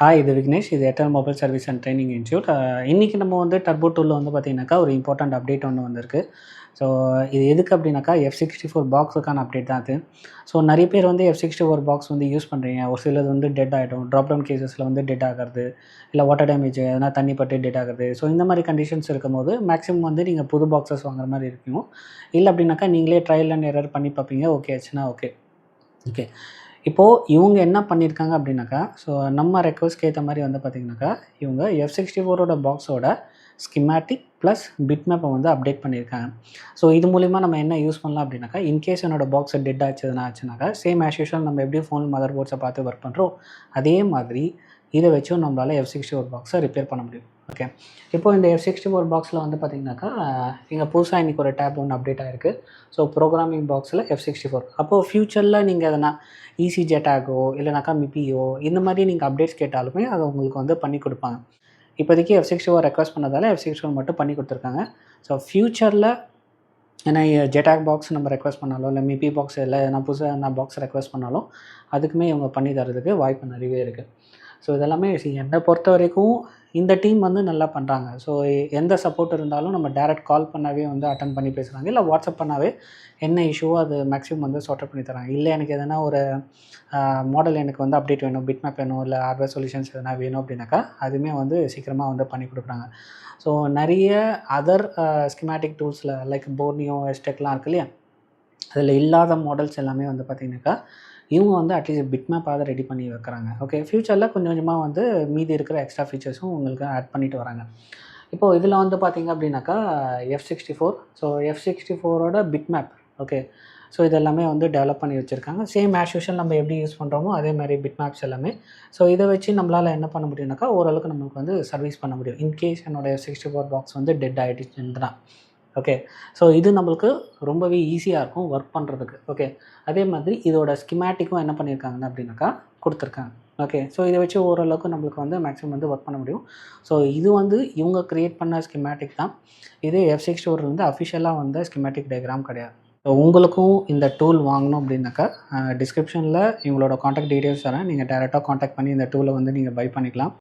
Hi, இது விக்னேஷ். இது Airtel mobile service and training institute. இன்னைக்கு நம்ம வந்து டர்போ டூல்ல வந்து பார்த்தீங்கன்னாக்கா, ஒரு இம்பார்ட்டன்ட் அப்டேட் ஒண்ணு வந்திருக்கு. ஸோ இது எதுக்கு அப்டின்னாக்கா, F64 பாக்ஸுக்கான அப்டேட் தான் அது. ஸோ நெறைய பேர் வந்து F64 பாக்ஸ் வந்து யூஸ் பண்றீங்க. ஒரு சிலது வந்து டெட் ஆயிடும். ட்ராப் டவுன் கேஸஸ்ல வந்து டெட் ஆகறது, இல்ல வாட்டர் டேமேஜ் எதனா தண்ணி பட்டு டெட் ஆகுறது. ஸோ இந்த மாரி கண்டிஷன்ஸ் இருக்கும்போது, மேக்ஸிமம் வந்து நீங்க புது பாக்ஸஸ் வாங்குற மாரி இருக்கும். இல்ல அப்டின்னாக்கா, நீங்களே ட்ரையல் அண்ட் எரர் பண்ணி பார்ப்பீங்க. ஓகே ஆச்சுன்னா ஓகே. ஓகே. இப்போ இவுங்க என்ன பண்ணியிருக்காங்க அப்டின்னாக்கா, ஸோ நம்ம ரெக்வெஸ்ட்க்கு ஏத்த மாரி வந்து பார்த்தீங்கன்னாக்கா, இவுங்க F64ஓட பாக்ஸோட ஸ்கிமேட்டிக் ப்ளஸ் பிட்மேப்ப வந்து அப்டேட் பண்ணியிருக்காங்க. ஸோ இது மூலியமா நம்ம என்ன யூஸ் பண்ணலாம் அப்டின்னாக்கா, இன்கேஸ் என்னோட பாக்ஸ் டெட் எதனா ஆச்சுனாக்கா, சேம் ஆஸ் யூசுவல் நம்ம எப்படி ஃபோன் மதர் போர்ட்ஸ பார்த்து ஒர்க் பண்றோம், அதே மாதிரி இத வச்சும் நம்மளால F64 பாக்ஸ ரிப்பேர் பண்ண முடியும். ஓகே. இப்போ இந்த F64 பாக்ஸ்ல வந்து பார்த்தீங்கன்னாக்கா, இங்க புதுசா இன்னைக்கு ஒரு டேப் ஒண்ணு அப்டேட் ஆயிருக்கு. ஸோ ப்ரோகிராமிங் பாக்ஸ்ல F64. அப்போ ஃபியூச்சர்ல நீங்க எதனா EasyJetAgோ இல்லனாக்கா MIPIயோ இந்த மாரி நீங்க அப்டேட்ஸ் கேட்டாலுமே அத உங்களுக்கு வந்து பண்ணி குடுப்பாங்க. இப்போதைக்கு F64 ரெக்வெஸ்ட் பண்ணதால F64 மட்டும் பண்ணி குடுத்துருக்காங்க. ஸோ ஃபியூச்சர்ல ஏன்னா JTAG பாக்ஸ் நம்ம ரெக்வெஸ்ட் பண்ணாலோ, இல்ல MIPI பாக்ஸ் இல்ல எதனா புதுசா எதனா பாக்ஸ் ரெக்வெஸ்ட் பண்ணாலும், அதுக்குமே இவங்க பண்ணி தர்றதுக்கு வாய்ப்பு நெறையவே இருக்கு. ஸோ இதெல்லாமே என்ன பொறுத்தவரைக்கும் இந்த டீம் வந்து நல்லா பண்றாங்க. ஸோ எந்த சப்போர்ட் இருந்தாலும் நம்ம டைரக்ட் கால் பண்ணாவே வந்து அட்டெண்ட் பண்ணி பேசுறாங்க. இல்ல வாட்ஸ்அப் பண்ணாவே என்ன இஷ்யூவோ அது மேக்ஸிமம் வந்து சார்ட் அவுட் பண்ணி தராங்க. இல்ல எனக்கு எதனா ஒரு மாடல் எனக்கு வந்து அப்டேட் வேணும், பிட்மேப் வேணும், இல்ல ஹார்ட்வேர் சொல்யூஷன்ஸ் எதனா வேணும் அப்டின்னாக்கா, அதுவுமே வந்து சீக்கிரமா வந்து பண்ணி குடுக்குறாங்க. ஸோ நெறைய அதர் ஸ்கிமேட்டிக் டூல்ஸ்ல லைக் போர்னியோ, எஸ்டெக்லாம் இருக்கு இல்லையா? அதில இல்லாத மாடல்ஸ் எல்லாமே வந்து பார்த்தீங்கன்னாக்கா, இவங்க வந்து அட்லீஸ்ட் பிட்மேப்பாவது ரெடி பண்ணி வைக்கிறாங்க. ஓகே. ஃபியூச்சர்ல கொஞ்சம் கொஞ்சமா வந்து மீதி இருக்கிற எக்ஸ்ட்ரா ஃபீச்சர்ஸும் உங்களுக்கு ஆட் பண்ணிட்டு வராங்க. இப்போ இதில வந்து பார்த்தீங்க அப்டின்னாக்கா, F64 ஸோ F64ஓட பிட்மேப் ஓகே. ஸோ இது எல்லாமே வந்து டெவலப் பண்ணி வச்சிருக்காங்க. சேம் ஆஸ் யூசுவல் நம்ம எப்படி யூஸ் பண்றோமோ, அதே மாரி பிட்மேப்ஸ் எல்லாமே. ஸோ இத வச்சு நம்மளால என்ன பண்ண முடியும்னாக்கா, ஓரளவுக்கு நமக்கு வந்து சர்வீஸ் பண்ண முடியும். இன்கேஸ் என்னோட F64 பாக்ஸ் வந்து டெட் ஆயிடுச்சுன்னா. ஓகே. ஸோ இது நம்மளுக்கு ரொம்பவே ஈஸியா இருக்கும் ஒர்க் பண்றதுக்கு. ஓகே. அதே மாதிரி இதோட ஸ்கிமேட்டிக்கும் என்ன பண்ணியிருக்காங்க அப்டின்னாக்கா குடுத்துருக்காங்க. ஓகே. ஸோ இத வச்சு ஓரளவுக்கு நம்மளுக்கு வந்து மேக்ஸிமம் வந்து ஒர்க் பண்ண முடியும். ஸோ இது வந்து இவங்க கிரியேட் பண்ண ஸ்கிமேட்டிக் தான். இது F64 வந்து அஃபிஷியலா வந்த ஸ்கிமேட்டிக் டயகிராம் கிடையாது. ஸோ உங்களுக்கும் இந்த டூல் வாங்கணும் அப்டின்னாக்கா, டிஸ்கிரிப்ஷன்ல இவங்களோட கான்டாக்ட் டீட்டெயில்ஸ் தரேன். நீங்க டைரக்ட்டா கான்டாக்ட் பண்ணி இந்த டூல வந்து நீங்க பை பண்ணிக்கலாம்.